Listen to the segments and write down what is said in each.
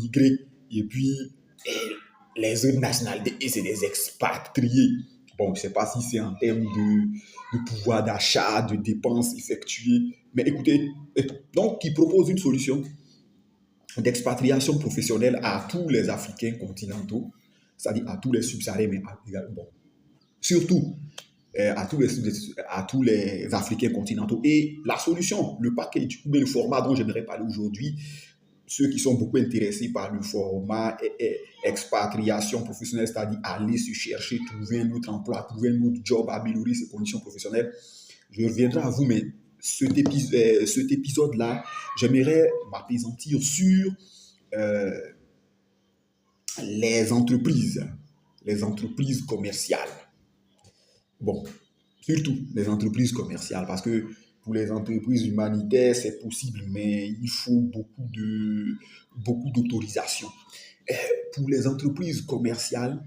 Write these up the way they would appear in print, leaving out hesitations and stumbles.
immigrés, et puis les autres nationalités, et c'est des expatriés. Bon, je ne sais pas si c'est en termes de pouvoir d'achat, de dépenses effectuées, mais écoutez, donc qui propose une solution d'expatriation professionnelle à tous les Africains continentaux, c'est-à-dire à tous les subsahariens, mais bon, surtout à tous les Africains continentaux. Et la solution, le package, ou bien le format dont j'aimerais parler aujourd'hui, ceux qui sont beaucoup intéressés par le format expatriation professionnelle, c'est-à-dire aller se chercher, trouver un autre emploi, trouver un autre job, améliorer ses conditions professionnelles, je reviendrai à vous, mais cet épisode-là, j'aimerais m'appesantir sur euh, les entreprises commerciales. Bon, surtout les entreprises commerciales, parce que pour les entreprises humanitaires, c'est possible, mais il faut beaucoup d'autorisation. Pour les entreprises commerciales,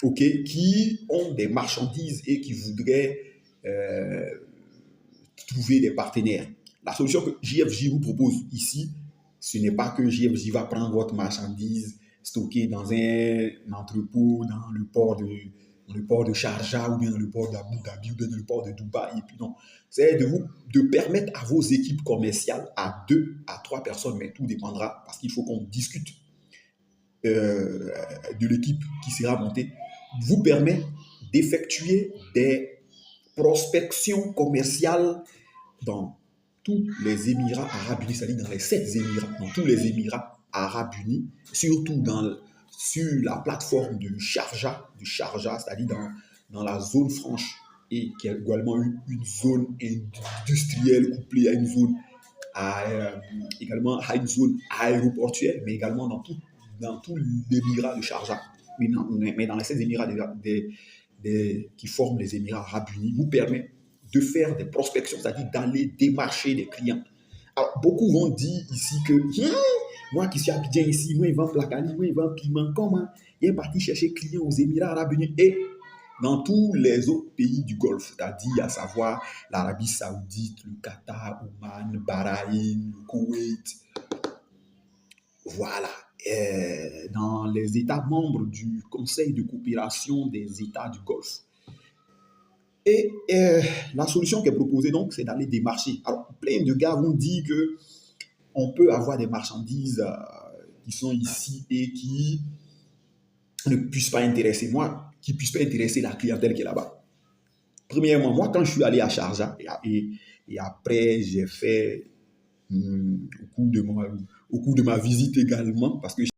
ok, qui ont des marchandises et qui voudraient euh, trouver des partenaires. La solution que JFJ vous propose ici, ce n'est pas que JFJ va prendre votre marchandise stockée dans un entrepôt, dans le port de Sharjah, ou bien dans le port d'Abu Dhabi, ou bien dans le port de Dubaï. Et puis non, c'est de permettre à vos équipes commerciales, à 2 à 3 personnes, mais tout dépendra, parce qu'il faut qu'on discute de l'équipe qui sera montée, vous permet d'effectuer des prospections commerciales dans tous les Émirats arabes unis, c'est-à-dire dans les 7 Émirats, dans tous les Émirats arabes unis, surtout sur la plateforme de Sharjah, c'est-à-dire dans la zone franche, et qui a également une zone industrielle couplée à une zone également à une zone aéroportuaire, mais également dans tout l'émirat de Sharjah, mais dans les 7 Émirats qui forment les Émirats arabes unis, vous permet de faire des prospections, c'est-à-dire d'aller démarcher des clients. Alors, beaucoup vont dire ici que moi qui suis à Abidjan ici, moi, ils vendent Placali, moi, ils vendent Piment, comment il est parti chercher clients aux Émirats arabes unis et dans tous les autres pays du Golfe, c'est-à-dire à savoir l'Arabie Saoudite, le Qatar, Oman, Bahreïn, le Koweït. Voilà. Dans les États membres du Conseil de coopération des États du Golfe. Et la solution qui est proposée, donc, c'est d'aller démarcher. Alors, plein de gars vont dire qu'on peut avoir des marchandises qui sont ici et qui ne puissent pas intéresser qui ne puissent pas intéresser la clientèle qui est là-bas. Premièrement, moi, quand je suis allé à Sharjah, et après, j'ai fait, au cours de ma visite également, parce que